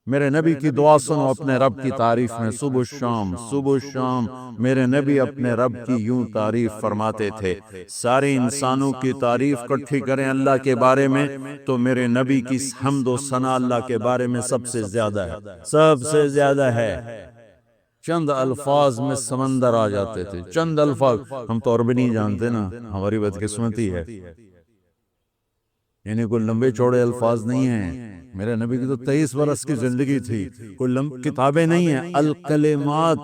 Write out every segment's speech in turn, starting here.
میرے نبی کی دعا سنو اپنے رب کی تعریف میں صبح و شام میرے نبی اپنے رب کی یوں تعریف فرماتے تھے۔ سارے انسانوں کی تعریف اکٹھی کریں اللہ کے بارے میں تو میرے نبی کی حمد و ثنا اللہ کے بارے میں سب سے زیادہ ہے، سب سے زیادہ ہے۔ چند الفاظ میں سمندر آ جاتے تھے، چند الفاظ۔ ہم تو عربی نہیں جانتے نا، ہماری بدقسمتی ہے، یعنی کوئی لمبے چوڑے الفاظ نہیں ہیں۔ میرے نبی کی تو 23 برس کی زندگی تھی، کوئی کتابیں نہیں ہیں، الکلمات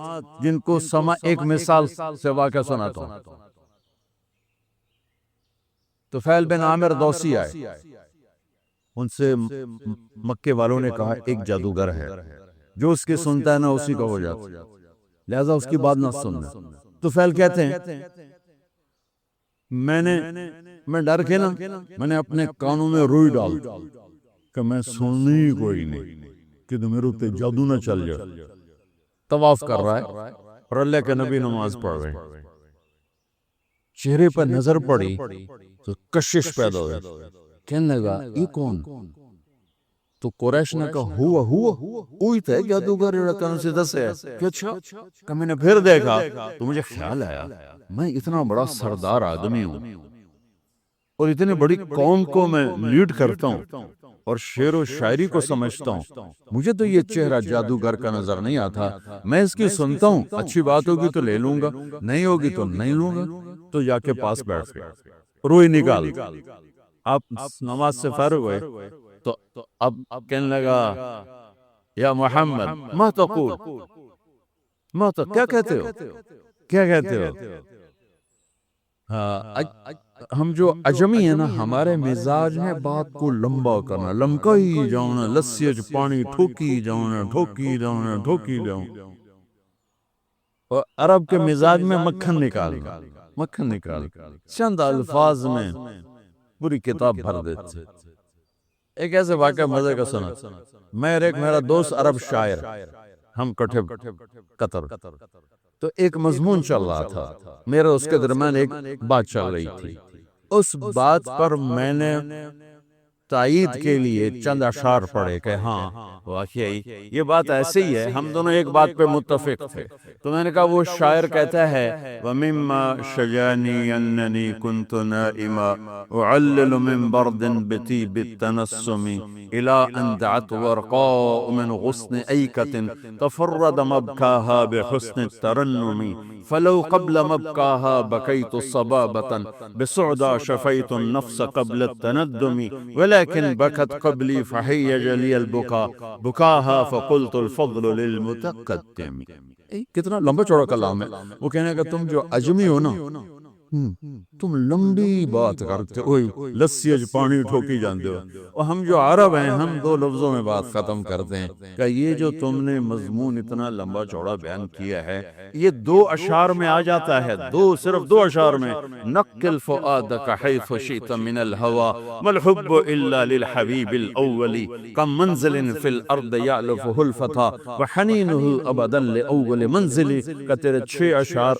جن کو ایک مثال سے واقعہ سناتا ہوں۔ طفیل بن عامر دوسی آئے، ان سے مکے والوں نے کہا ایک جادوگر ہے، جو اس کی سنتا ہے نا اسی کا ہو جاتا، لہذا اس کی بات نہ سننا۔ طفیل کہتے ہیں میں ڈر کے نا میں نے اپنے کانوں میں روئی ڈال کہ میں سننی ہی کوئی نہیں کہ تو میرے تے جادو نہ چل جائے۔ طواف کر رہا ہے اور اللہ کے نبی نماز پڑھ رہے ہیں، چہرے پر نظر پڑی تو کشش پیدا ہوئی، کہنے لگا یہ کون؟ تو قریش نے کہا ہوئی تھے جادوگر رکن سے دس ہے کہ اچھا کہ میں نے پھر دیکھا تو مجھے خیال آیا میں اتنا بڑا سردار آدمی ہوں اور اتنی بڑی قوم کو میں لیڈ کرتا ہوں اور شعر و شاعری کو سمجھتا ہوں، مجھے تو یہ چہرہ جادوگر کا نظر نہیں آتا، میں اس کی سنتا ہوں، اچھی بات ہوگی تو لے لوں گا، نہیں ہوگی تو نہیں لوں گا۔ تو جا کے پاس بیٹھ گیا، روئی نکال، آپ نماز سے فارغ ہوئے تو اب کہنے لگا یا محمد ما تقول، کیا کہتے ہو، کیا کہتے ہو؟ ہم جو عجمی ہیں نا، ہمارے مزاج ہیں بات کو لمبا کرنا، لمکائی جاؤنا، لسی چ پانی ٹھوکی جاؤنا، ٹھوکی جاؤنا، ٹھوکی جاؤنا، اور عرب کے مزاج میں مکھن نکالنا، مکھن نکال چند الفاظ میں پوری کتاب بھر دیتے۔ ایک ایسے واقعہ مزے کا سنا، میرا دوست عرب شاعر، ہم کٹھے قطر، تو ایک مضمون چل رہا تھا، میرا اس کے درمیان ایک بات چل رہی تھی، اس بات پر میں نے تائید کے لیے چند اشعار پڑھے کہ ہاں واقعی یہ بات ایسی ہی ہے، ہم دونوں ایک بات پہ متفق تھے۔ تو میں نے کہا وہ شاعر کہتا ہے وَمِمَّا شَجَانِي أَنَّنِي كُنْتُ نَائِمًا أُعَلِّلُ مِنْ بَرْدٍ بِطِيبِ التَّنَسُّمِ إِلَىٰ أَنْ دَعَتْ وَرْقَاءُ مِنْ غُصْنِ أَيْكَةٍ تَفَرَّدَ مَبْكَاهَا بِحُسْنِ التَّرَنُّمِ فَلَوْ قَبْلَ مَبْكَاهَا بَكَيْتُ صَبَابَةً بِسُعْدَى شَفَيْتُ النَّفْسَ قَبْلَ التَّنَدُّمِ ولكن بكت قبلي فحيج لي البكاء بكاها فقلت الفضل للمتقدم۔ کتنا لمبا چوڑا کلام ہے۔ وہ کہنے کا تم جو عجمی ہو نا، تم لمبی بات کرتے ہو، لسی اج پانی ٹھوکی جاندے ہو، اور ہم جو عرب ہیں ہم دو لفظوں میں بات ختم کرتے ہیں کہ یہ جو تم نے مضمون اتنا لمبا چوڑا بیان کیا ہے یہ 2 اشعار میں آ جاتا ہے، صرف 2 اشعار میں، نقل فؤادک حیث شئت من الہوى ما الحب الا للحبیب الاول کم منزل فی الارض یعلفہ الفتى وحنینہ ابدا لأول منزل، کہ تیرے 6 اشعار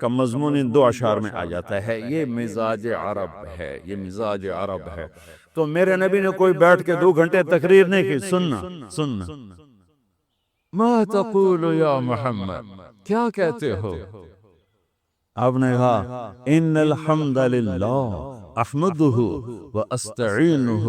کا مضمون ان 2 اشعار میں آ جاتا ہے۔ یہ مزاج عرب ہے، یہ مزاج عرب ہے۔ تو میرے نبی نے کوئی بیٹھ کے 2 گھنٹے تقریر نہیں کی، سننا ما تقول یا محمد، کیا کہتے ہو؟ آپ نے کہا ان الحمد للہ احمدہ واستعینہ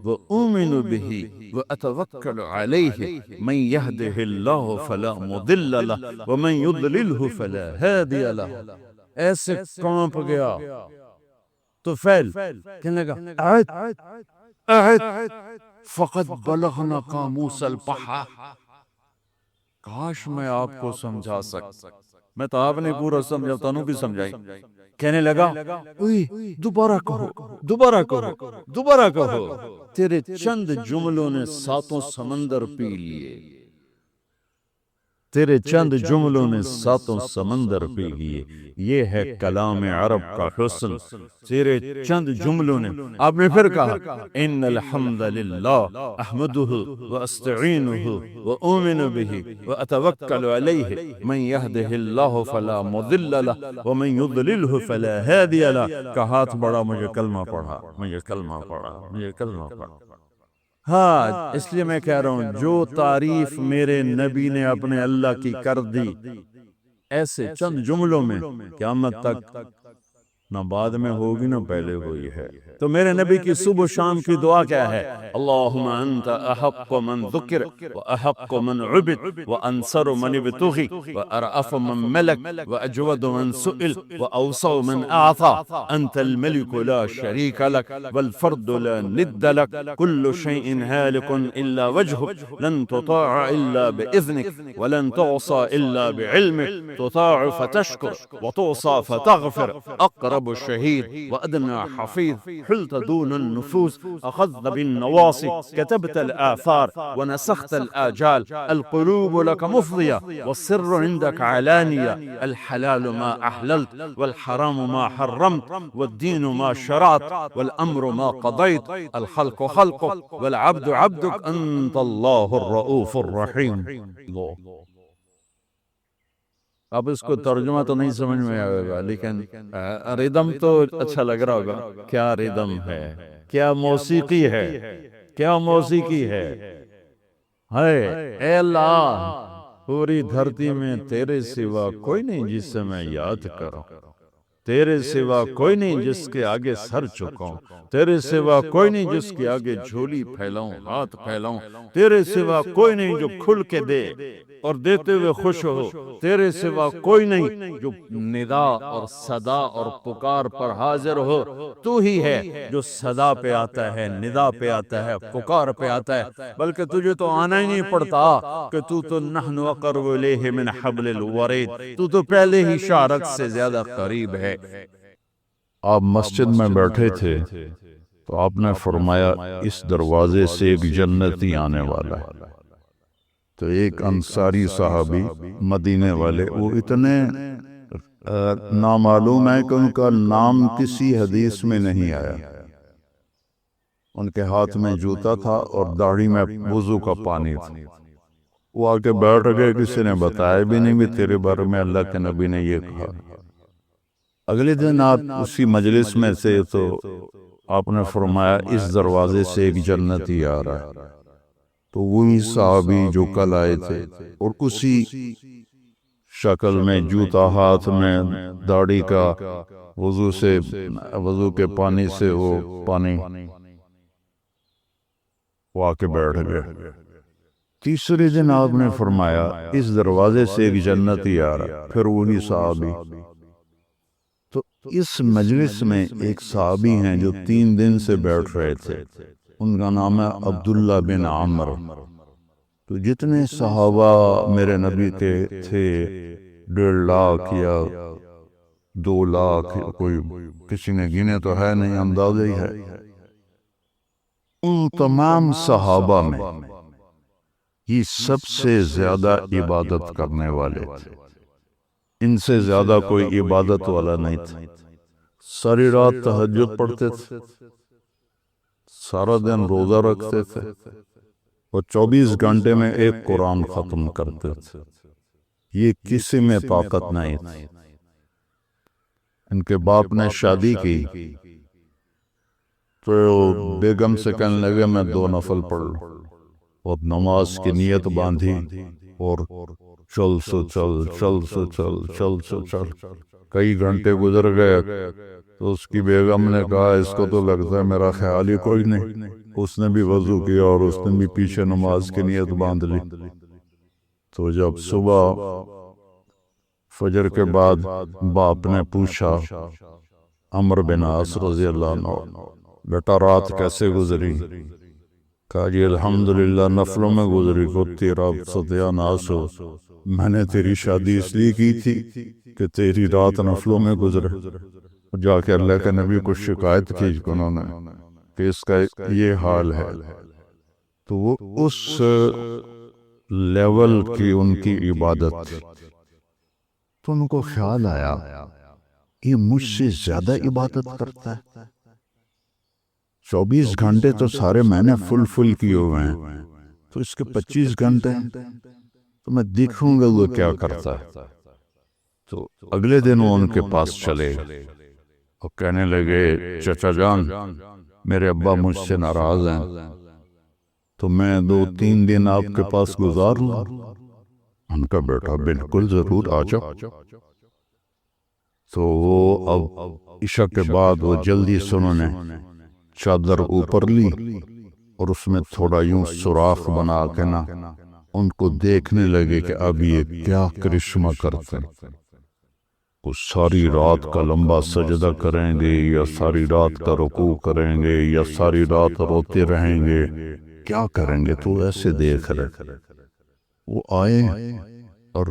واؤمن بہ واتوکل علیہ من یہدہ اللہ فلا مضل لہ ومن یضللہ فلا ہادی لہ۔ ایسے کانپ گیا تو فیل کہنے لگا اعد فقد بلغنا قاموس البحا۔ کاش میں آپ کو سمجھا سکتا، میں تو آپ نے پورا سمجھا، تانوں بھی سمجھائی۔ کہنے لگا دوبارہ کہو، دوبارہ کہو، دوبارہ کہو۔ تیرے چند جملوں نے 7 سمندر پی لیے، تیرے چند جملوں نے 7 سمندر پی لیے۔ یہ ہے کلام عرب کا حسن، تیرے چند جملوں نے۔ آپ نے پھر کہا ان الحمد للہ احمدہ واستعینہ واؤمن بہ واتوکل علیہ من یہدہ اللہ فلا مضل لہ ومن یضللہ فلا ہادی لہ۔ کا ہاتھ بڑھا، مجھے کلمہ پڑھا، مجھے کلمہ پڑھا، مجھے کلمہ پڑھا۔ ہاں اس لیے میں کہہ رہا ہوں جو تعریف میرے نبی نے اپنے اللہ کی کر دی ایسے چند جملوں میں قیامت تک نہ بعد میں ہوگی نہ پہلے ہوئی ہے. تو میرے نبی کی صبح و شام کی دعا کیا ہے؟ اللہم انت احق من ذکر و احق من عبد و انصر من ابتغی و ارعف من ملک و اجود من سئل و اوسع من اعطا انت الملک لا شریک لک والفرد لا ند لک کل شیء هالک الا وجهک لن تطاع الا باذنک ولن تعصى الا بعلمک تطاع فتشکر وتعصى فتغفر اقرب الشهيد وادنى حفيظ حلت دون النفوس اخذت بالنواصي كتبت الاثار ونسخت الاجال القلوب لك مفضيه والسر عندك علانيه الحلال ما احللت والحرام ما حرمت والدين ما شرعت والامر ما قضيت الخلق خلقك والعبد عبدك انت الله الرؤوف الرحيم. اب اس کو ترجمہ تو نہیں سمجھ میں آئے گا لیکن ردم تو اچھا لگ رہا ہوگا. کیا ردم ہے، کیا موسیقی ہے، کیا موسیقی ہے. اے اللہ پوری دھرتی میں تیرے سوا کوئی نہیں جس سے میں یاد کروں، تیرے سوا کوئی نہیں جس کے آگے سر چکاؤں، تیرے سوا کوئی نہیں جس کے آگے جھولی پھیلاؤں، ہاتھ پھیلاؤں، تیرے سوا کوئی نہیں جو کھل کے دے اور دیتے ہوئے خوش ہو، تیرے سوا کوئی نہیں جو ندا اور صدا اور پکار پر حاضر ہو. تو ہی ہے جو صدا پہ آتا ہے، ندا پہ آتا ہے، پکار پہ آتا ہے. بلکہ تجھے تو آنا ہی نہیں پڑتا کہ تو نحن اقرب الیہ من حبل الورید، تو پہلے ہی شارک سے زیادہ قریب ہے. آپ مسجد میں بیٹھے تھے تو آپ نے فرمایا اس دروازے سے ایک جنتی آنے والا ہے. تو ایک انصاری صحابی مدینے والے، وہ اتنے نامعلوم ہے کہ ان کا نام کسی حدیث میں نہیں آیا. ان کے ہاتھ میں جوتا تھا اور داڑھی میں وضو کا پانی تھا. وہ آ کے بیٹھ گئے، کسی نے بتایا بھی نہیں بھی تیرے بارے میں اللہ کے نبی نے یہ کہا. اگلے دن آپ اسی مجلس میں سے تو آپ نے فرمایا اس دروازے سے ایک جنتی آ رہا ہے. تو وہی صحابی جو کل آئے تھے اور اسی شکل میں جوتا ہاتھ میں، داڑھی کا وضو کے پانی سے وہ پانی، وہ آ کے بیٹھ گئے. تیسرے دن آپ نے فرمایا اس دروازے سے ایک جنتی آ رہا، پھر وہی صحابی. تو اس مجلس میں ایک صحابی ہیں جو 3 دن سے بیٹھ رہے تھے، ان کا نام ہے عبداللہ بن عمر. تو جتنے صحابہ میرے نبی کے تھے 1.5 لاکھ یا 2 لاکھ، کوئی کسی نے گنے تو ہے نہیں، اندازہ ہی ہے. ان تمام صحابہ میں یہ سب سے زیادہ عبادت کرنے والے تھے. ان سے زیادہ کوئی عبادت والا نہیں تھا. ساری رات تہجد پڑھتے تھے، سارا دن روزہ رکھتے تھے اور 24 گھنٹے میں ایک قرآن ختم کرتے تھے. یہ کسی میں طاقت نہیں تھی. ان کے باپ نے شادی کی تو بیگم سے کہنے لگے میں 2 نفل پڑھ لوں، اور نماز کی نیت باندھی اور چل سو چل چل سو چل چل سو چل. کئی گھنٹے گزر گئے تو اس کی بیگم نے کہا اس کو تو لگتا ہے میرا خیال ہی کوئی نہیں. اس نے بھی وضو کیا اور اس نے بھی پیچھے نماز کی نیت باندھ لی. تو جب صبح فجر کے بعد باپ نے پوچھا عمر بن عاص رضی اللہ عنہ، بیٹا رات کیسے گزری؟ کہا جی الحمدللہ نفلوں میں گزری. کو تیرا ستیہ ناس ہو، میں نے تیری شادی اس لیے کی تھی کہ تیری رات نفلوں میں گزرے. جا کے اللہ کے نبی کو شکایت کی انہوں نے کہ اس کا یہ حال ہے. تو وہ اس لیول کی ان کی عبادت تھی. تو ان کو خیال آیا یہ مجھ سے زیادہ عبادت کرتا ہے. 24 گھنٹے تو سارے میں نے فل کیے ہوئے ہیں، تو اس کے 25 گھنٹے تو میں دیکھوں گا وہ کیا کرتا ہے. تو اگلے دن وہ ان کے پاس چلے اور کہنے لگے چچا جان میرے ابا مجھ سے ناراض ہیں، تو میں 2-3 دن آپ کے پاس گزار لوں؟ ان کا بیٹا بالکل ضرور آ جاؤ۔ تو وہ اب عشاء کے بعد وہ جلدی سے انہوں نے چادر اوپر لی اور اس میں تھوڑا یوں سوراخ بنا کے نا ان کو دیکھنے لگے کہ اب یہ کیا کرشمہ کرتے ہیں۔ وہ ساری رات کا لمبا سجدہ کریں گے یا ساری رات کا رکوع کریں گے یا ساری رات روتے رہیں گے، کیا کریں گے؟ تو ایسے دیکھ رہے۔ وہ آئے اور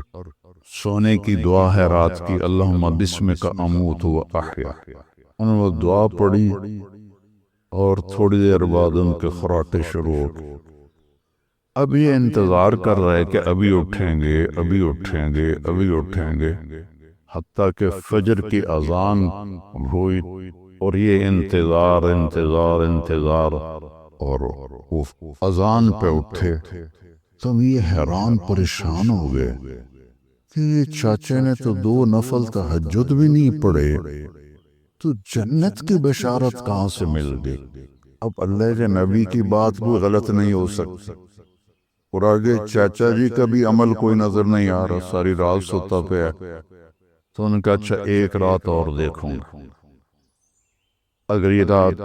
سونے کی دعا ہے رات کی، اللہم بسمک اموت و احیا، انہوں نے دعا پڑھی اور تھوڑی دیر بعد ان کے خراٹے شروع ہو گئے۔ اب یہ انتظار کر رہے کہ ابھی اٹھیں گے، ابھی اٹھیں گے، ابھی اٹھیں گے، حتیٰ کہ فجر کی اذان ہوئی اور یہ انتظار انتظار انتظار، اور وہ اذان پہ اٹھے۔ تب یہ حیران پریشان ہو گئے کہ یہ چاچے نے تو 2 نفل تہجد بھی نہیں پڑھے، تو جنت کی بشارت کہاں سے مل گئی؟ اب اللہ کے نبی کی بات کوئی غلط نہیں ہو سکتی، اور آگے چاچا جی کا بھی عمل کوئی نظر نہیں آ رہا، ساری رات سوتا پہ ہے۔ تو ان کا اچھا ایک رات اور دیکھوں گا۔ اگلی رات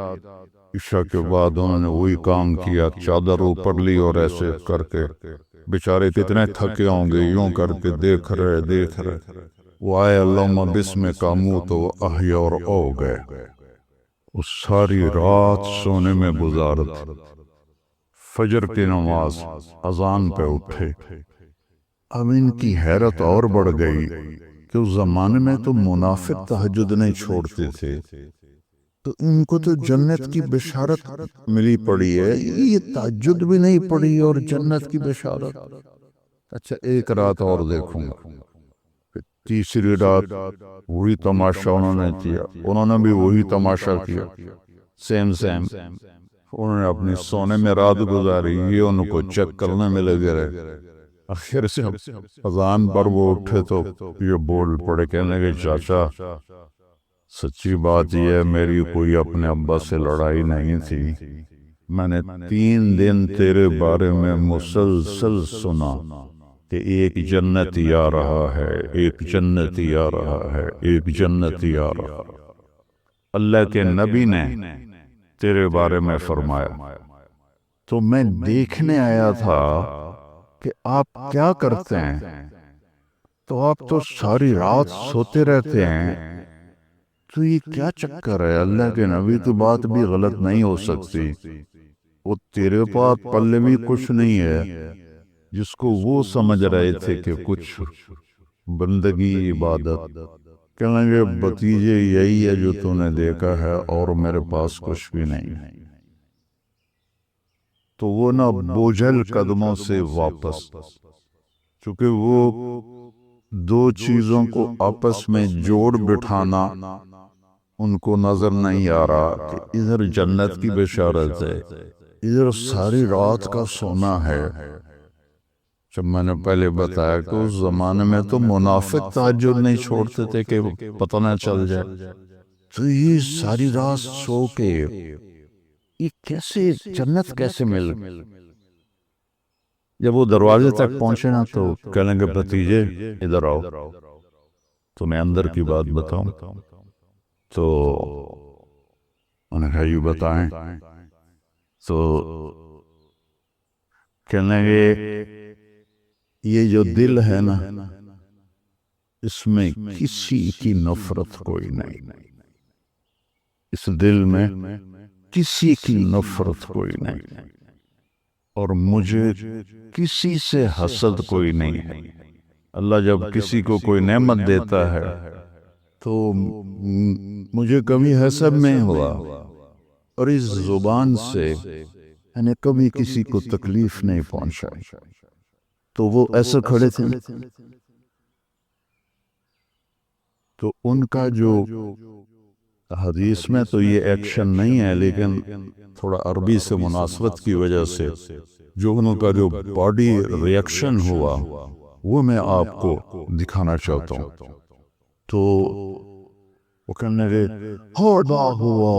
عشاء کے بعد انہوں نے وہی کام کیا، چادر اوپر لی اور ایسے کر کے بیچارے کتنے تھکے ہوں گے، یوں کر کے دیکھ رہے۔ وہ آئے اللہم بسمک اموت و احیا اور او گئے۔ وہ ساری رات سونے میں گزارت، فجر کی نماز اذان پہ اٹھے۔ اب ان کی حیرت اور بڑھ گئی کہ اس زمانے میں تو منافق تہجد نہیں چھوڑتے تھے، تو ان کو تو جنت کی بشارت ملی پڑی ہے، یہ تہجد بھی نہیں پڑی اور جنت کی بشارت۔ اچھا ایک رات اور دیکھوں گا۔ تیسری رات وہی تماشا انہوں نے کیا، انہوں نے بھی وہی تماشا کیا، سیم انہوں نے اپنی سونے میں رات گزاری، یہ ان کو چیک کرنے میں لگے رہے۔ آخر سے اذان پر وہ اٹھے تو یہ بول پڑے، کہنے کہ چاچا سچی بات یہ ہے، میری کوئی اپنے ابا سے لڑائی نہیں تھی، میں نے 3 دن تیرے بارے میں مسلسل سنا کہ ایک جنتی آ رہا ہے، ایک جنتی آ رہا ہے، ایک جنتی آ رہا ہے۔ اللہ کے نبی نے تیرے بارے میں فرمایا، تو میں دیکھنے آیا تھا کہ آپ کیا کرتے ہیں، تو آپ تو ساری رات سوتے رہتے ہیں، تو یہ کیا چکر ہے؟ اللہ کے نبی تو بات بھی غلط نہیں ہو سکتی، وہ تیرے پاس پلے بھی کچھ نہیں ہے، جس کو وہ سمجھ رہے تھے کہ کچھ بندگی عبادت۔ کہنے لگے بھتیجے یہی ہے جو تو نے دیکھا ہے، اور میرے پاس کچھ بھی نہیں۔ تو وہ نہ بوجھل قدموں سے واپس، چونکہ وہ 2 چیزوں کو آپس میں جوڑ بٹھانا ان کو نظر نہیں آ رہا کہ ادھر جنت کی بشارت ہے، ادھر ساری رات کا سونا ہے۔ جب میں نے پہلے بتایا کہ اس زمانے میں تو منافق تہجد نہیں چھوڑتے تھے کہ پتہ نہ چل جائے، تو یہ ساری رات سو کے یہ کیسے جنت کیسے مل؟ جب وہ دروازے تک پہنچے نا تو کہنے گے بھتیجے ادھر آؤ، تمہیں اندر کی بات بتاؤں۔ تو انہوں نے کہا یوں بتائیں۔ تو کہنے گے یہ جو دل ہے نا، اس میں کسی کی نفرت کوئی نہیں، اس دل میں کسی کی نفرت کوئی نہیں، اور مجھے کسی سے حسد کوئی نہیں ہے۔ اللہ جب کسی کو کوئی نعمت دیتا ہے تو مجھے کبھی حسد نہیں ہوا، اور اس زبان سے یعنی کبھی کسی کو تکلیف نہیں پہنچائی۔ تو وہ ایسے کھڑے تھے، تو ان کا جو حدیث میں تو یہ ایکشن نہیں ہے، لیکن تھوڑا عربی سے مناسبت کی وجہ سے جو ان کا جو باڈی ریئیکشن ہوا وہ میں آپ کو دکھانا چاہتا ہوں۔ تو وہ کہنے لگے ہودا ہوا،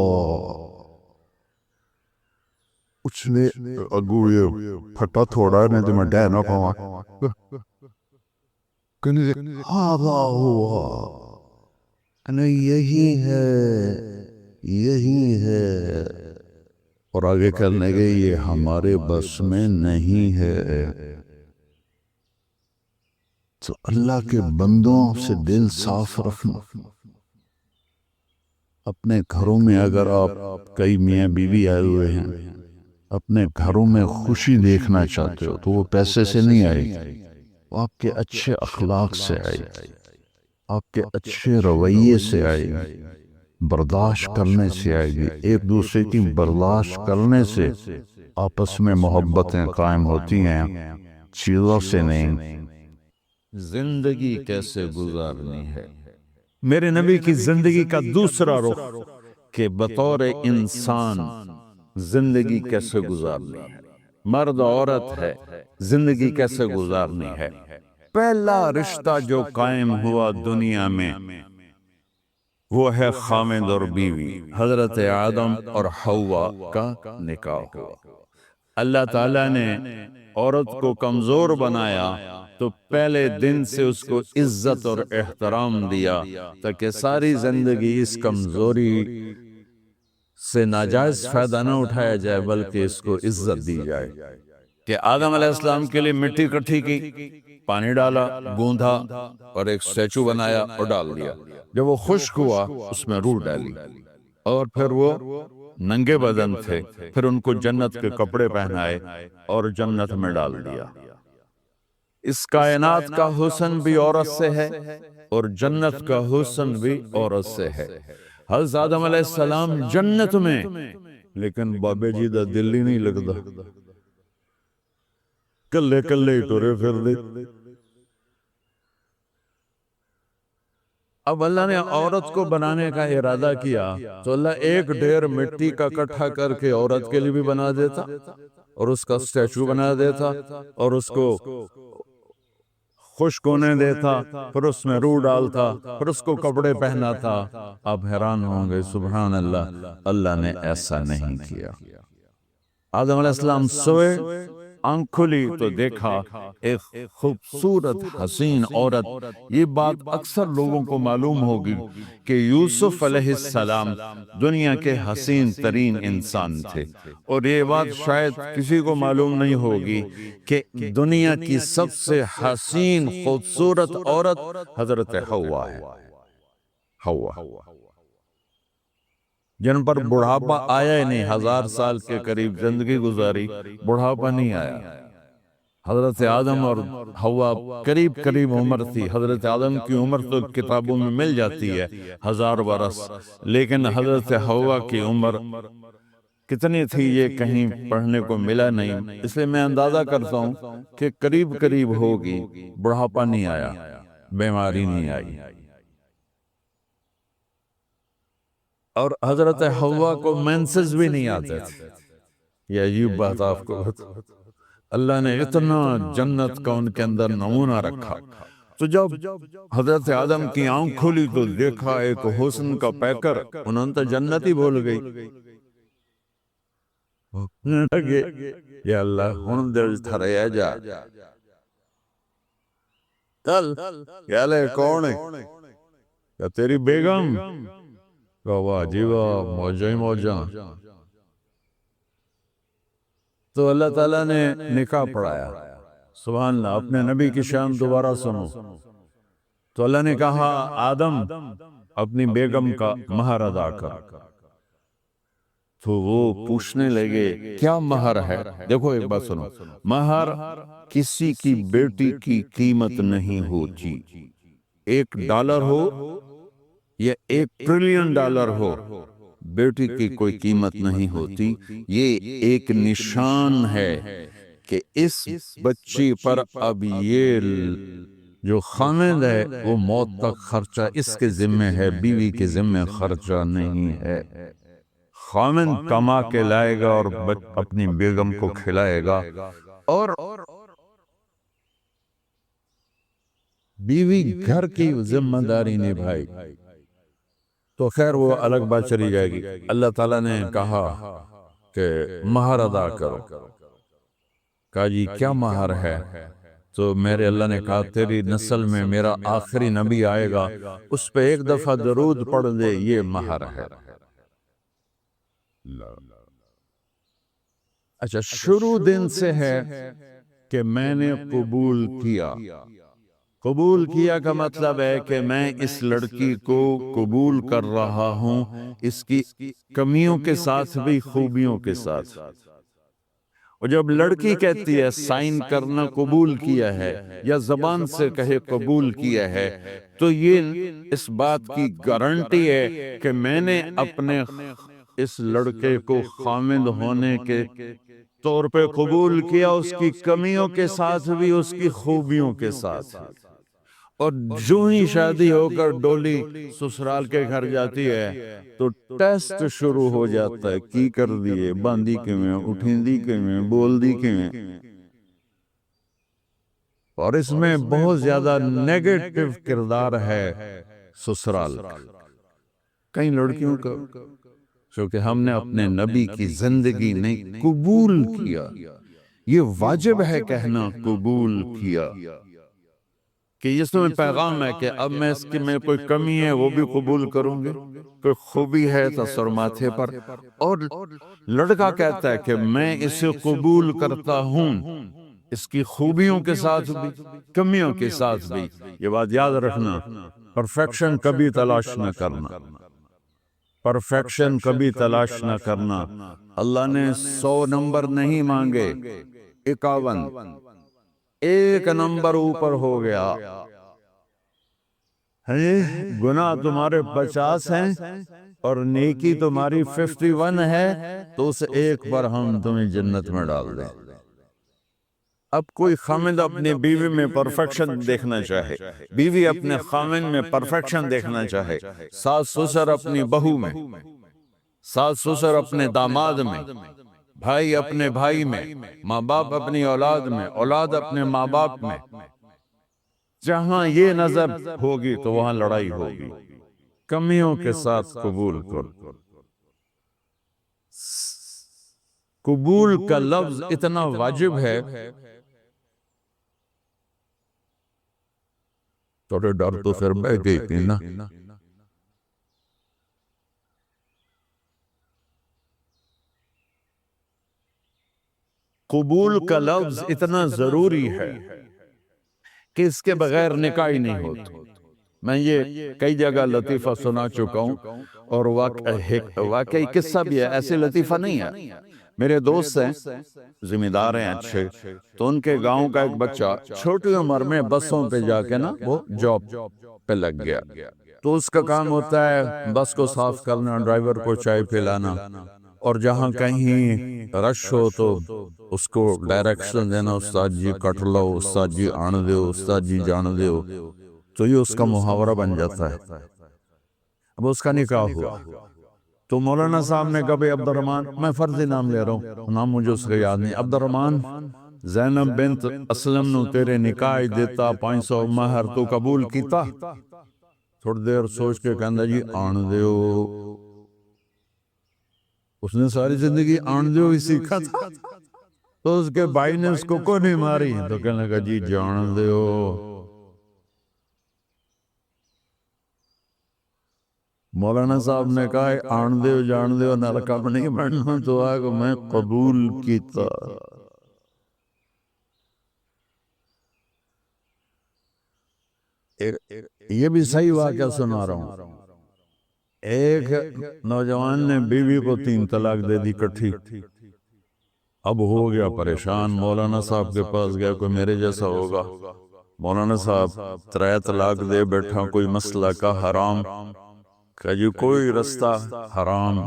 اس نے اگو یہ پھٹا تھوڑا نہیں تو میں ڈہ نہ پاؤں کہنے ہاں ہوا یہی ہے یہی ہے، اور آگے کرنے گئے یہ ہمارے بس میں نہیں ہے۔ تو اللہ کے بندوں سے دل صاف رکھنا۔ اپنے گھروں میں اگر آپ کئی میاں بیوی آئے ہوئے ہیں، اپنے گھروں میں خوشی دیکھنا چاہتے ہو تو وہ پیسے سے نہیں آئے گی، وہ آپ کے اچھے اخلاق سے آئے گی، آپ کے اچھے رویے سے آئے گی، برداشت کرنے سے آئے گی۔ ایک دوسرے کی برداشت کرنے سے آپس میں محبتیں قائم ہوتی ہیں، چیزوں سے نہیں۔ زندگی کیسے گزارنی ہے؟ میرے نبی کی زندگی کا دوسرا رخ کہ بطور انسان زندگی کیسے گزارنی ہے، مرد عورت ہے، زندگی کیسے گزارنی ہے۔ پہلا رشتہ جو قائم ہوا دنیا میں وہ ہے خاوند اور بیوی، حضرت آدم اور حوا کا نکاح ہوا۔ اللہ تعالیٰ نے عورت کو کمزور بنایا تو پہلے دن سے اس کو عزت اور احترام دیا تاکہ ساری زندگی اس کمزوری سے ناجائز فائدہ نہ اٹھایا جائے بلکہ اس کو عزت دی جائے۔ کہ آدم علیہ السلام کے لیے مٹی اکٹھی کی، پانی ڈالا، گوندھا اور ایک سٹیچو بنایا اور ڈال دیا۔ جب وہ خشک ہوا اس میں روح ڈالی، اور پھر وہ ننگے بدن تھے، پھر ان کو جنت کے کپڑے پہنائے اور جنت میں ڈال دیا۔ اس کائنات کا حسن بھی عورت سے ہے اور جنت کا حسن بھی عورت سے ہے۔ حضرت آدم علیہ السلام جنت میں، لیکن بابے جی دا دل ہی نہیں لگتا، کلے کلے ہی ٹورے پھر دے۔ اب اللہ نے عورت کو بنانے کا ارادہ کیا تو اللہ ایک ڈھیر مٹی کا اکٹھا کر کے عورت کے لیے بھی بنا دیتا اور اس کا سٹیچو بنا دیتا اور اس کو خشک ہونے دیتا، پھر اس میں روح ڈالتا، پھر اس کو کپڑے پہناتا۔ آپ حیران ہوں گے، سبحان اللہ، اللہ نے ایسا نہیں کیا۔ آدم علیہ السلام سوئے، آنکھ کھلی تو دیکھا ایک خوبصورت حسین عورت۔ یہ بات اکثر لوگوں کو معلوم ہوگی کہ یوسف علیہ السلام دنیا کے حسین ترین انسان تھے، اور یہ بات شاید کسی کو معلوم نہیں ہوگی کہ دنیا کی سب سے حسین خوبصورت عورت حضرت حوا ہے۔ حوا جن پر بڑھاپا آیا ہی نہیں، 1000 سال کے قریب زندگی گزاری، بڑھاپا نہیں آیا۔ حضرت آدم اور حوا قریب قریب عمر تھی۔ حضرت آدم کی عمر تو کتابوں میں مل جاتی ہے 1000 برس، لیکن حضرت حوا کی عمر کتنی تھی یہ کہیں پڑھنے کو ملا نہیں، اس لیے میں اندازہ کرتا ہوں کہ قریب قریب ہوگی۔ بڑھاپا نہیں آیا، بیماری نہیں آئی، اور حضرت حوا کو مینسز بھی نہیں آتے تھے۔ یہ عجیب بات آپ کو بتا، اللہ نے اتنا جنت کا ان کے اندر نمونہ رکھا۔ تو جب حضرت آدم کی آنکھ کھلی تو دیکھا ایک حسن کا پیکر، انہوں نے تو جنت ہی بھول گئی۔ یا اللہ ہن دل تھریا جا، چل یا لے کون ہے؟ یا تیری بیگم؟ واہ جی واہ، موجاں ہی موجاں۔ تو اللہ تعالیٰ نے نکاح پڑھایا۔ سبحان اللہ، اپنے نبی کی شان دوبارہ سنو۔ تو اللہ نے کہا آدم اپنی بیگم کا مہر ادا کر۔ تو وہ پوچھنے لگے کیا مہر ہے؟ دیکھو ایک بات سنو، مہر کسی کی بیٹی کی قیمت نہیں ہوتی۔ $1 ہو یا $1 ٹریلین ہو، بیٹی کی کوئی قیمت نہیں ہوتی۔ یہ ایک نشان ہے کہ اس بچی پر اب یہ جو خامد ہے وہ موت تک خرچہ اس کے ذمہ ہے، بیوی کے ذمہ خرچہ نہیں ہے۔ خامد کما کے لائے گا اور اپنی بیگم کو کھلائے گا، اور بیوی گھر کی ذمہ داری نبھائی تو خیر وہ الگ بات چلی جائے گی۔ اللہ تعالیٰ نے کہا کہ مہر ادا کرو. کہا جی کیا مہر ہے؟ تو میرے اللہ نے کہا تیری نسل میں میرا آخری نبی آئے گا، اس پہ ایک دفعہ درود پڑھ دے، یہ مہر ہے. اچھا، شروع دن سے ہے کہ میں نے قبول کیا. قبول کیا کا مطلب ہے کہ میں اس لڑکی کو قبول کر رہا ہوں، اس کی کمیوں کے ساتھ بھی خوبیوں کے ساتھ. اور جب لڑکی کہتی ہے سائن کرنا قبول کیا ہے، یا زبان سے کہے قبول کیا ہے، تو یہ اس بات کی گارنٹی ہے کہ میں نے اپنے اس لڑکے کو خامد ہونے کے طور پہ قبول کیا، اس کی کمیوں کے ساتھ بھی اس کی خوبیوں کے ساتھ. اور جو ہی شادی ہو کر ڈولی سسرال کے گھر جاتی ہے تو ٹیسٹ شروع ہو جاتا ہے، کی کر دیے، باندھی کے میں، اٹھیندی کے میں، بول دی کے میں. اور اس میں بہت زیادہ نیگیٹو کردار ہے سسرال. کئی لڑکیوں کا کیونکہ ہم نے اپنے نبی کی زندگی نہیں قبول کیا. یہ واجب ہے کہنا قبول کیا، کہ اس میں پیغام ہے کہ اب میں اس کی میں کوئی کمی ہے وہ بھی قبول کروں گی، کوئی خوبی ہے تو سر ماتھے پر. اور لڑکا کہتا ہے کہ میں اسے قبول کرتا ہوں، اس کی خوبیوں کے ساتھ بھی کمیوں کے ساتھ بھی. یہ بات یاد رکھنا، پرفیکشن کبھی تلاش نہ کرنا، پرفیکشن کبھی تلاش نہ کرنا. اللہ نے 100 نمبر نہیں مانگے، 51، ایک نمبر اوپر ہو گیا. گناہ تمہارے 50 ہیں اور نیکی تمہاری 51 ہے، تو اس ایک پر ہم تمہیں جنت میں ڈال دیں. اب کوئی خامد اپنی بیوی میں پرفیکشن دیکھنا چاہے، بیوی اپنے خامد میں پرفیکشن دیکھنا چاہے، ساس سسر اپنی بہو میں، ساس سسر اپنے داماد میں، بھائی اپنے بھائی میں، ماں باپ اپنی اولاد میں، اولاد اپنے ماں باپ میں، جہاں یہ نظر ہوگی تو وہاں لڑائی ہوگی. کمیوں کے ساتھ قبول کرو. قبول کا لفظ اتنا واجب ہے، تھوڑے ڈر تو پھر بہ گئی تھی نا. قبول کا لفظ اتنا ضروری ہے کہ اس کے بغیر نکاح ہی نہیں ہوتا. میں یہ کئی جگہ لطیفہ سنا چکا ہوں، اور واقعی قصہ بھی ہے، ایسے لطیفہ نہیں ہے. میرے دوست ہیں، ذمہ دار ہیں اچھے، تو ان کے گاؤں کا ایک بچہ چھوٹی عمر میں بسوں پہ جا کے نا وہ جاب پہ لگ گیا. تو اس کا کام ہوتا ہے بس کو صاف کرنا، ڈرائیور کو چائے پلانا، اور جہاں کہیں رش ہو تو اس کو ڈائریکشن دینا، استاد جی کٹ لو، استاد جی آن دیو، استاد جی جان دیو. تو یہ اس کا محاورہ بن جاتا ہے. اب اس کا نکاح ہوا تو مولانا صاحب نے کہا بھئی عبد الرحمن، میں فرضی نام لے رہا ہوں، نام مجھے اس کا یاد نہیں، عبد الرحمن زینب بنت اسلم نو تیرے نکاح دیتا 500 مہر تو قبول کیتا؟ تھوڑی دیر سوچ کے کہندا جی آن دیو. اس نے ساری زندگی آن دیو ہی سیکھا تھا. تو اس کے بھائی نے اس کو نہیں ماری تو کہنے لگا جی جان دیو. مولانا صاحب نے کہا آن دیو جان دیو نرکا میں نہیں بڑھنا، تو آگا میں قبول کیتا. یہ بھی صحیح واقعہ سنا رہا ہوں. ایک نوجوان نے بیوی کو 3 طلاق دے دی کٹھی. اب ہو گیا پریشان، مولانا صاحب کے پاس گیا، کوئی میرے جیسا ہوگا. مولانا صاحب 3 طلاق دے بیٹھا، کوئی مسئلہ کا حرام، کہ جی کوئی رستہ حرام،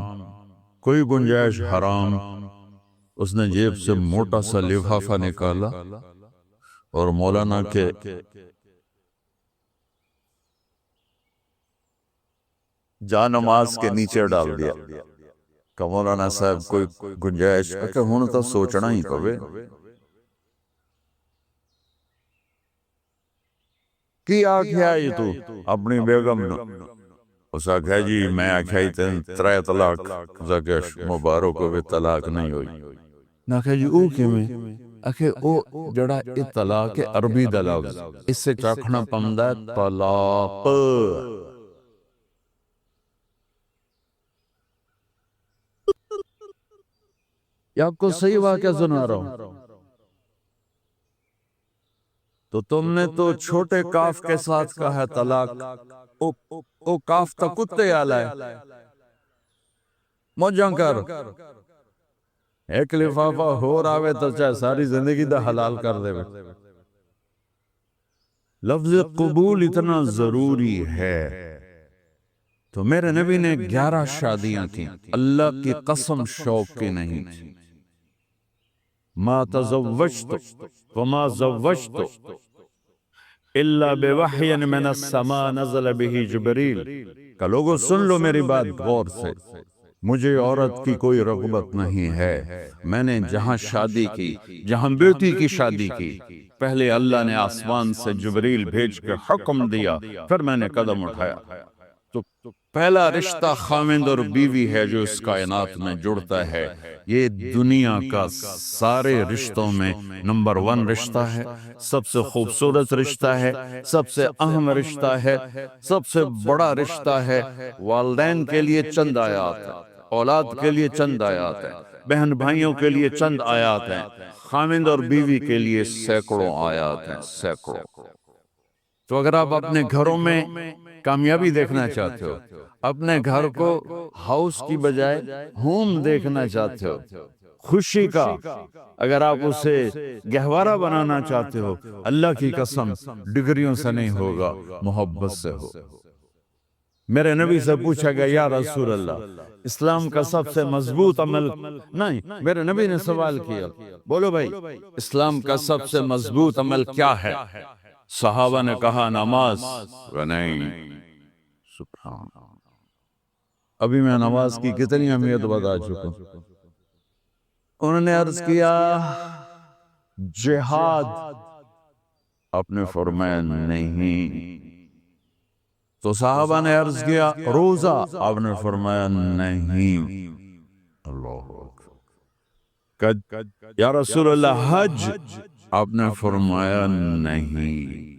کوئی گنجائش حرام. اس نے جیب سے موٹا سا لفافہ نکالا اور مولانا کے جا نماز کے نیچے ڈال دیا کہ مولانا صاحب کوئی گنجائش کہ ہوں تو سوچنا ہی پوے. کی آکھیا یہ تو اپنی بیگم نو اس آکھا جی میں آکھا ہی ترے طلاق زکش مبارک ہوئے طلاق نہیں ہوئی نہ آکھا جی او کے میں آکھا او جڑا ای طلاق عربی دا لفظ اس سے چاکھنا پمدہ طلاق یا آپ کو صحیح واقعہ سنا رہا ہوں تو تم نے تو چھوٹے کاف کے ساتھ کہا ہے طلاق او کاف تا کتے آلہ ہے موجاں کر ایک لفافہ ہو راوے تو چاہے ساری زندگی دا حلال کر دے لفظ قبول اتنا ضروری ہے تو میرے نبی نے 11 شادیاں تھیں اللہ کی قسم شوق کی نہیں تھی ما تزوجت وما زوجت الا بوحی من السماء نزل به جبریل کہ لوگوں سن لو میری بات غور سے مجھے عورت کی کوئی رغبت نہیں ہے میں نے جہاں شادی کی جہاں بیٹی کی شادی کی پہلے اللہ نے آسمان سے جبریل بھیج کے حکم دیا پھر میں نے قدم اٹھایا تو پہلا رشتہ خاوند اور بیوی ہے جو اس کائنات میں جڑتا ہے یہ دنیا کا سارے رشتوں میں نمبر 1 رشتہ ہے سب سے خوبصورت رشتہ ہے سب سے اہم رشتہ ہے سب سے بڑا رشتہ ہے والدین کے لیے چند آیات ہیں اولاد کے لیے چند آیات ہیں بہن بھائیوں کے لیے چند آیات ہیں خاوند اور بیوی کے لیے سینکڑوں آیات ہیں سینکڑوں تو اگر آپ اپنے گھروں میں کامیابی دیکھنا چاہتے ہو اپنے گھر کو ہاؤس کی بجائے ہوم دیکھنا چاہتے ہو خوشی کا اگر آپ اسے گہوارہ بنانا چاہتے ہو اللہ کی قسم ڈگریوں سے نہیں ہوگا محبت سے ہو میرے نبی سے پوچھا گیا یا رسول اللہ اسلام کا سب سے مضبوط عمل نہیں میرے نبی نے سوال کیا بولو بھائی اسلام کا سب سے مضبوط عمل کیا ہے صحابہ نے کہا نماز نہیں سبحان ابھی میں نماز کی کتنی اہمیت بتا چکا انہوں نے عرض کیا جہاد آپ نے فرمایا نہیں تو صحابہ نے عرض کیا روزہ آپ نے فرمایا نہیں اللہ اکبر یا رسول اللہ حج آپ نے فرمایا نہیں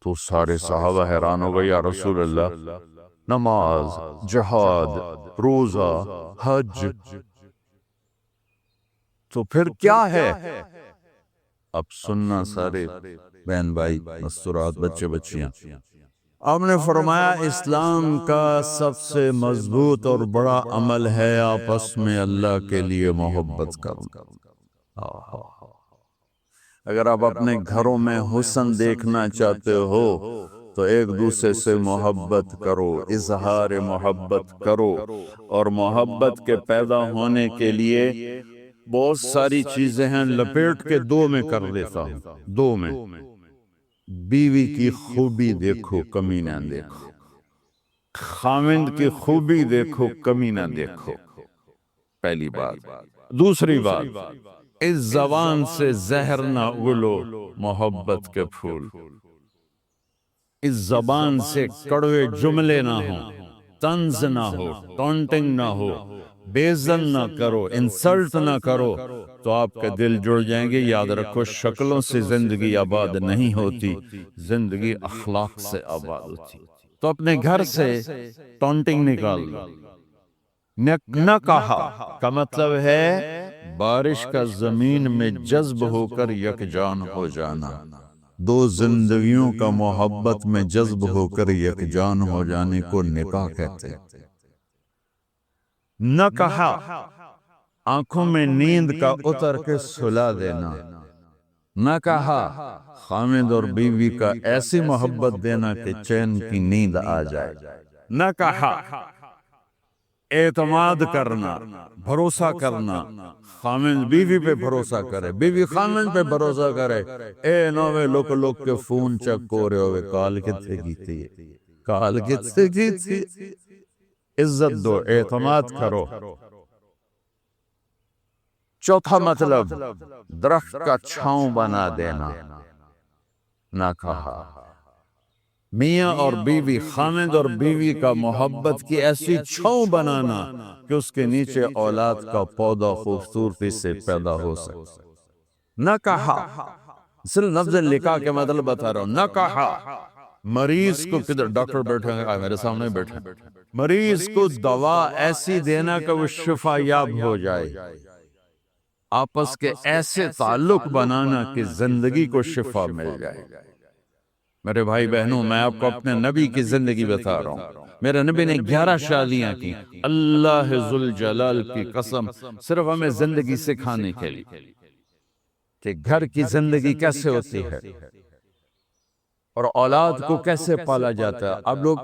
تو سارے صحابہ حیران ہو گئے یا رسول اللہ نماز جہاد روزہ حج تو پھر کیا ہے اب سننا سارے بہن بھائی مستورات بچے بچیاں آپ نے فرمایا اسلام کا سب سے مضبوط اور بڑا عمل ہے آپس میں اللہ کے لیے محبت کرنا اگر آپ اپنے گھروں میں حسن دیکھنا چاہتے ہو تو ایک دوسرے سے محبت کرو اظہار محبت کرو اور محبت کے پیدا ہونے کے لیے بہت ساری چیزیں ہیں لپیٹ کے 2 میں کر دیتا ہوں 2 میں بیوی کی خوبی دیکھو کمی نہ دیکھو خاوند کی خوبی دیکھو کمی نہ دیکھو پہلی بات دوسری بات اس زبان سے زہر نہ اگلو محبت کے پھول اس زبان سے کڑوے جملے نہ ہوں طنز نہ ہو ٹونٹنگ نہ ہو بیزن نہ کرو انسلٹ نہ کرو تو آپ کے دل جڑ جائیں گے یاد رکھو شکلوں سے زندگی آباد نہیں ہوتی زندگی اخلاق سے آباد ہوتی تو اپنے گھر سے ٹونٹنگ نکال دو نہ کہا کا مطلب ہے بارش کا زمین میں جذب ہو کر یکجان ہو جانا 2 زندگیوں کا محبت میں جذب ہو کر یکجان ہو جانے کو نکاح کہتے ہیں نہ کہا آنکھوں میں نیند کا اتر کے سلا دینا نہ کہا خاوند اور بیوی کا ایسی محبت دینا کہ چین کی نیند آ جائے نہ کہا اعتماد کرنا بھروسہ کرنا خاوند بیوی پہ بھروسہ کرے بیوی خاوند پہ بھروسہ کرے اے نوے لوک کے فون چیک ہو رہے ہوئے کال کتے کی تھی کال کتے کی تھی عزت دو اعتماد کرو چوتھا مطلب درخت کا چھاؤں بنا دینا نہ کہا میاں اور بیوی، خامد اور بیوی کا محبت کی ایسی چھاؤں بنانا کہ اس کے نیچے اولاد کا پودا خوبصورتی سے پیدا ہو سکے۔ نہ کہا، صرف لفظ لکھا کے مطلب بتا رہا ہوں، نہ کہا مریض کو، کدھر ڈاکٹر بیٹھے ہیں میرے سامنے بیٹھے، مریض کو دوا ایسی دینا کہ وہ شفا یاب ہو جائے، آپس کے ایسے تعلق بنانا کہ زندگی کو شفا مل جائے۔ میرے بھائی بہنوں، میں آپ کو اپنے نبی کی زندگی بتا رہا ہوں۔ میرے نبی نے 11 شادیاں کی، اللہ ذوالجلال کی قسم، صرف ہمیں زندگی سکھانے کے لیے کہ گھر کی زندگی کیسے ہوتی ہے اور اولاد کو کیسے پالا جاتا ہے۔ اب لوگ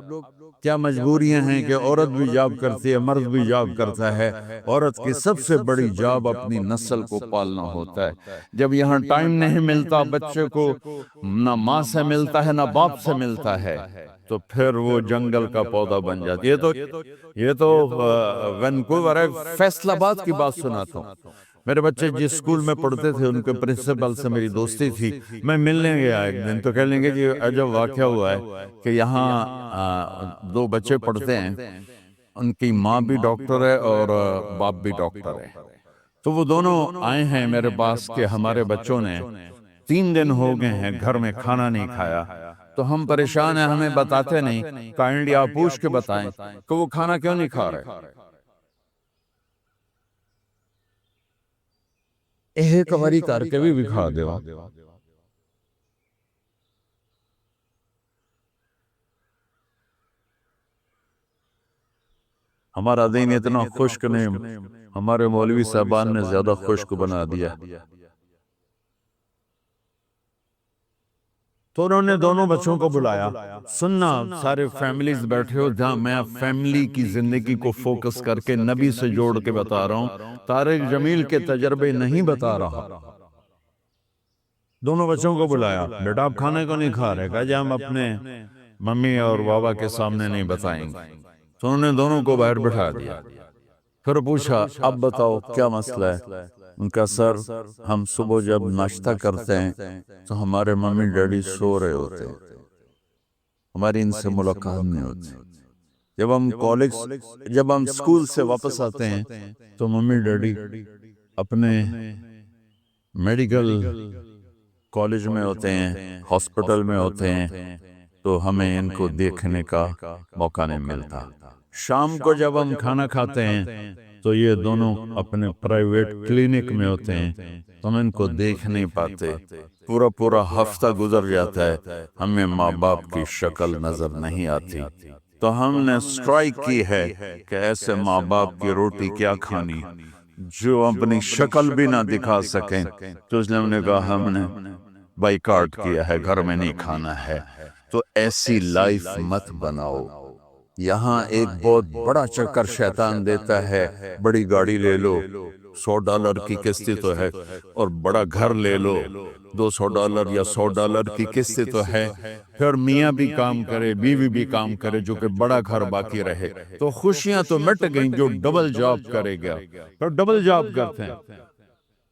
کیا مجبوریاں ہیں کہ عورت بھی جاب کرتی ہے، مرد بھی جاب کرتا ہے۔ عورت کی سب سے بڑی جاب اپنی نسل کو پالنا ہوتا ہے۔ جب یہاں ٹائم نہیں ملتا بچے کو، نہ ماں سے ملتا ہے نہ باپ سے ملتا ہے، تو پھر وہ جنگل کا پودا بن جاتی ہے۔ یہ تو وینکوور ہے، فیصل آباد کی بات سناتا ہوں۔ میرے بچے جس اسکول میں پڑھتے تھے ان کے پرنسپل سے میری دوستی تھی، میں ملنے گیا ایک دن تو کہہ لیں گے جی عجب واقعہ ہوا ہے کہ یہاں 2 بچے پڑھتے ہیں، ان کی ماں بھی ڈاکٹر ہے اور باپ بھی ڈاکٹر ہے، تو وہ دونوں آئے ہیں میرے پاس کہ ہمارے بچوں نے 3 دن ہو گئے ہیں گھر میں کھانا نہیں کھایا، تو ہم پریشان ہیں، ہمیں بتاتے نہیں، کائنڈلی آپ پوچھ کے بتائیں کہ وہ کھانا کیوں نہیں کھا رہے۔ ایک واری کر کے بھی کھا دیوا۔ ہمارا دین اتنا خشک نہیں، ہمارے مولوی صاحبان نے زیادہ خشک بنا دیا۔ تو انہوں نے دونوں بچوں کو بلایا، سننا سارے فیملیز بیٹھے ہو، جہاں میں فیملی کی زندگی کو فوکس کر کے نبی سے جوڑ کے بتا رہا ہوں، طارق جمیل کے تجربے نہیں بتا رہا۔ دونوں بچوں کو بلایا، بیٹا آپ کھانے کو نہیں کھا رہے، کہا جی ہم اپنے ممی اور بابا کے سامنے نہیں بتائیں گے۔ تو انہوں نے دونوں کو باہر بٹھا دیا، پھر پوچھا اب بتاؤ کیا مسئلہ ہے؟ ان کا سر، ہم صبح جب ناشتہ کرتے ہیں تو ہمارے ممی ڈیڈی سو رہے ہوتے ہیں، ہماری ان سے ملاقات نہیں ہوتی۔ جب ہم اسکول سے واپس آتے ہیں تو ممی ڈیڈی اپنے میڈیکل کالج میں ہوتے ہیں، ہاسپٹل میں ہوتے ہیں، تو ہمیں ان کو دیکھنے کا موقع نہیں ملتا۔ شام کو جب ہم کھانا کھاتے ہیں تو یہ دونوں اپنے پرائیویٹ کلینک میں ہوتے ہیں، تو ہم ان کو دیکھ نہیں پاتے۔ پورا ہفتہ گزر جاتا ہے، ہمیں ماں باپ کی شکل نظر نہیں آتی۔ تو ہم نے سٹرائک کی ہے کہ ایسے ماں باپ کی روٹی کیا کھانی جو اپنی شکل بھی نہ دکھا سکیں، تو اس لیے ہم نے کہا ہم نے بائیکاٹ کیا ہے، گھر میں نہیں کھانا ہے۔ تو ایسی لائف مت بناؤ۔ یہاں ایک بہت بڑا چکر شیطان دیتا ہے، بڑی گاڑی لے لو، $100 کی قسط تو ہے، اور بڑا گھر لے لو، $200 یا $100 کی قسط تو ہے، پھر میاں بھی کام کرے، بیوی بھی کام کرے، جو کہ بڑا گھر باقی رہے، تو خوشیاں تو مٹ گئیں۔ جو ڈبل جاب کرے گا، پھر ڈبل جاب کرتے ہیں،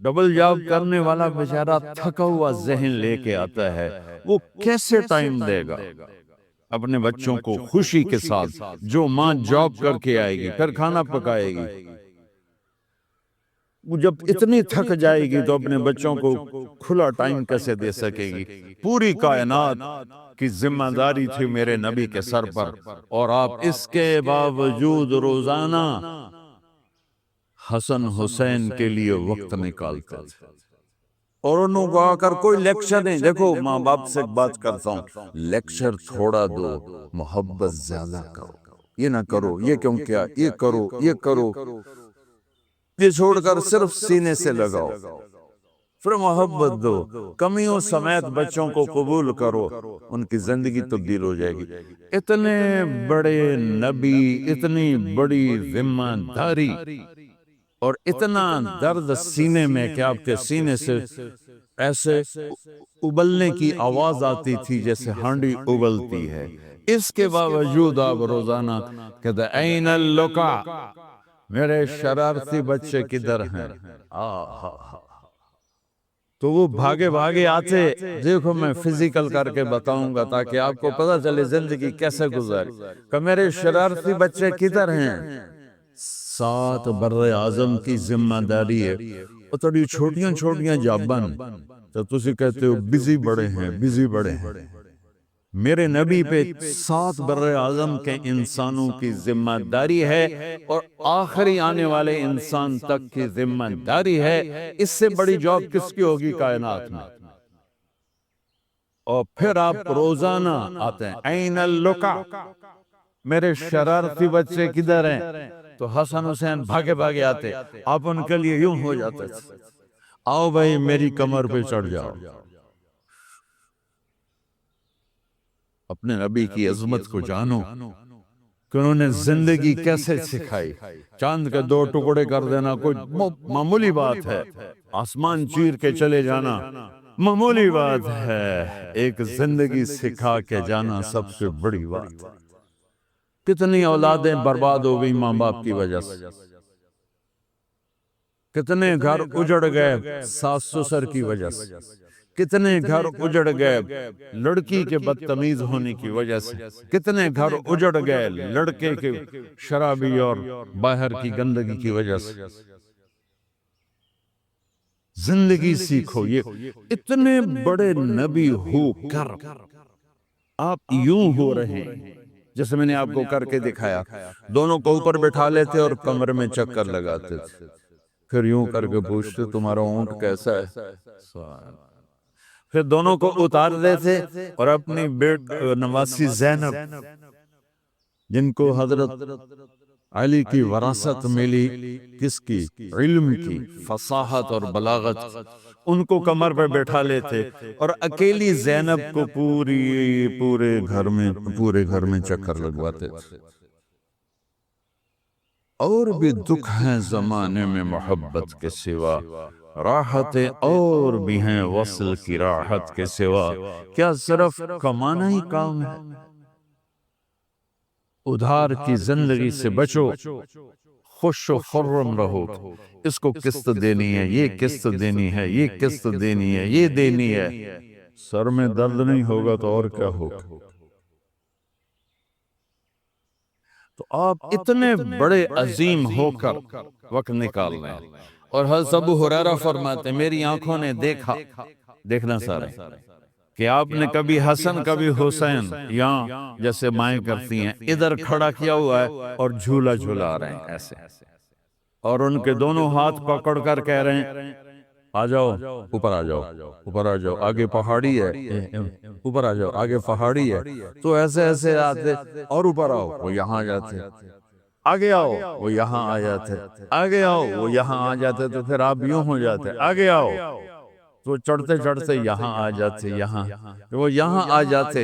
ڈبل جاب کرنے والا بیچارہ تھکا ہوا ذہن لے کے آتا ہے، وہ کیسے ٹائم دے گا اپنے بچوں کو خوشی کے ساتھ؟ جو ماں جاب کر کے آئے گی پھر کھانا پکائے گی، وہ جب اتنی تھک جائے گی تو اپنے بچوں کو کھلا ٹائم کیسے دے سکے گی؟ پوری کائنات کی ذمہ داری تھی میرے نبی کے سر پر، اور آپ اس کے باوجود روزانہ حسن حسین کے لیے وقت نکالتے تھے۔ اور انہوں کو آ کر کوئی لیکچر نہیں، دیکھو ماں باپ سے بات کرتا ہوں، لیکچر تھوڑا دو، محبت زیادہ کرو، یہ نہ کرو، یہ کیوں کیا، یہ کرو، یہ کرو، یہ چھوڑ کر صرف سینے سے لگاؤ، پھر محبت دو، کمیوں سمیت بچوں کو قبول کرو، ان کی زندگی تبدیل ہو جائے گی۔ اتنے بڑے نبی، اتنی بڑی ذمہ داری، اور اتنا درد سینے میں کہ آپ کے سینے سے ایسے ابلنے کی آواز آتی تھی جیسے ہانڈی ابلتی ہے، اس کے باوجود آپ روزانہ کہتے این اللقا، میرے شرارتی بچے کدھر ہیں؟ تو وہ بھاگے بھاگے آتے. دیکھو میں فزیکل کر کے بتاؤں گا تاکہ آپ کو پتہ چلے زندگی کیسے گزاری. کہ میرے شرارتی بچے کدھر ہیں؟ 7 بر اعظم کی ذمہ داری ہے. اور تھوڑی چھوٹیاں چھوٹیاں جابن تو تسی کہتے ہو بزی بڑے ہیں، بزی بڑے ہیں. میرے نبی پہ 7 بر اعظم کے انسانوں کی ذمہ داری ہے اور آخری آنے والے انسان تک کی ذمہ داری ہے. اس سے بڑی جاب کس کی ہوگی کائنات میں؟ اور پھر آپ روزانہ آتے ہیں این اللقا، میرے شرارتی بچے کدھر ہیں؟ تو حسن حسین بھاگے بھاگے آتے. آپ ان کے لیے یوں ہو جاتے تھے، آؤ بھائی میری کمر پہ چڑھ جاؤ. اپنے نبی کی عظمت کو جانو کہ انہوں نے زندگی کیسے سکھائی. چاند کے 2 ٹکڑے کر دینا کوئی معمولی بات ہے، آسمان چیر کے چلے جانا معمولی بات ہے، ایک زندگی سکھا کے جانا سب سے بڑی بات. کتنی اولادیں برباد ہو گئی ماں باپ کی وجہ سے، کتنے گھر اجڑ گئے ساس سسر کی وجہ سے، کتنے گھر اجڑ گئے لڑکی کے بدتمیز ہونے کی وجہ سے، کتنے گھر اجڑ گئے لڑکے کے شرابی اور باہر کی گندگی کی وجہ سے. زندگی سیکھو. یہ اتنے بڑے نبی ہو کر آپ یوں ہو رہے ہیں جیسے میں نے آپ کو کر کے دکھایا. دونوں کو اوپر بٹھا لیتے اور کمر میں چکر لگاتے تھے، پھر یوں کر کے پوچھتے تمہارا اونٹ کیسا ہے؟ پھر دونوں کو اتار دیتے اور اپنی نواسی زینب جن کو حضرت علی کی وراثت ملی، کس کی؟ علم کی، فصاحت اور بلاغت، ان کو کمر پہ بیٹھا لیتے اور اکیلی زینب کو پورے گھر میں چکر لگواتے تھے. اور بھی دکھ ہیں زمانے میں محبت کے سوا، راحتیں اور بھی ہیں وصل کی راحت کے سوا. کیا صرف کمانا ہی کام ہے؟ ادھار کی زندگی سے بچو، خوش و خرم رہو. اس کو قسط دینی ہے، یہ قسط دینی ہے، یہ قسط دینی ہے، یہ دینی ہے. سر میں درد نہیں ہوگا تو اور کیا ہوگا؟ تو آپ اتنے بڑے عظیم ہو کر وقت نکال رہے ہیں. اور حضرت ابو ہریرہ فرماتے ہیں میری آنکھوں نے دیکھنا سارے کہ آپ نے کبھی حسن کبھی حسین یہاں جیسے مائیں کرتی ہیں ادھر کھڑا کیا ہوا ہے اور جھولا جھولا رہے ہیں ایسے، اور ان کے دونوں ہاتھ پکڑ کر کہہ رہے ہیں آ جاؤ اوپر، آ جاؤ اوپر، آ جاؤ، آگے پہاڑی ہے، اوپر آ جاؤ، آگے پہاڑی ہے. تو ایسے ایسے آتے اور اوپر آؤ، وہ یہاں آ جاتے، آگے آؤ وہ یہاں آ جاتے، آگے آؤ وہ یہاں آ جاتے. تو پھر آپ یوں ہو جاتے آگے آؤ، تو چڑھتے چڑھتے یہاں آ جاتے، وہ یہاں آ جاتے.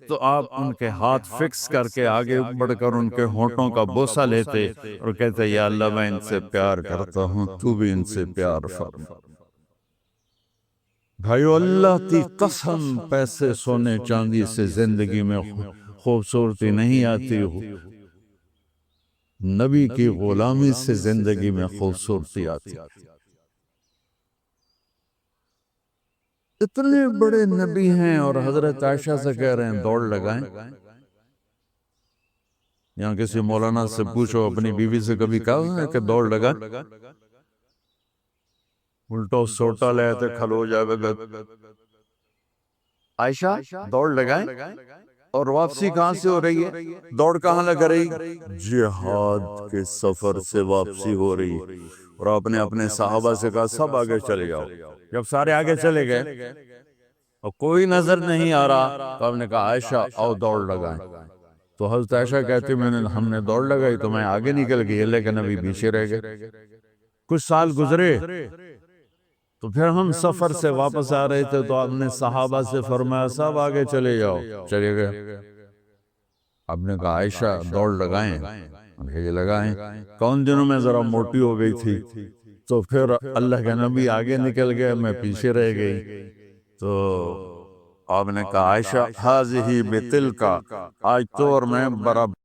تو آپ ان کے ہاتھ فکس کر کے آگے بڑھ کر ان کے ہونٹوں کا بوسہ لیتے اور کہتے یا اللہ میں ان سے پیار کرتا ہوں، تو بھی ان سے پیار فرما. بھائیو اللہ کی قسم پیسے سونے چاندی سے زندگی میں خوبصورتی نہیں آتی، نبی کی غلامی سے زندگی میں خوبصورتی آتی. اتنے بڑے نبی ہیں اور حضرت عائشہ سے کہہ رہے ہیں دوڑ لگائیں. یہاں کسی مولانا سے پوچھو اپنی بیوی سے کبھی کہا ہے کہ دوڑ لگائیں؟ الٹو سوٹا لے تے کھلو جاوے گا. عائشہ دوڑ لگائیں، اور واپسی کہاں سے ہو رہی ہے؟ دوڑ کہاں لگ رہی؟ جہاد کے سفر سے واپسی ہو رہی. اور آپ نے اپنے صحابہ سے کہا سب آگے چلے جاؤ. جب سارے آگے چلے گئے اور کوئی نظر نہیں آ رہا تو آپ نے کہا عائشہ آؤ دوڑ لگائیں. تو حضرت عائشہ کہتی ہم نے دوڑ لگائی تو میں آگے نکل گئی لیکن ابھی پیچھے رہ گئے. کچھ سال گزرے تو پھر ہم سفر سے واپس آ رہے تھے تو آپ نے صحابہ سے فرمایا سب آگے چلے جاؤ، چلے گئے. آپ نے کہا عائشہ دوڑ لگائیں، یہ لگائیں. کون دنوں میں ذرا موٹی ہو گئی تھی تو پھر اللہ کے نبی آگے نکل گئے، میں پیچھے رہ گئی. تو آپ نے کہا عائشہ ہاذہ بتلک، آج تو اور میں برابر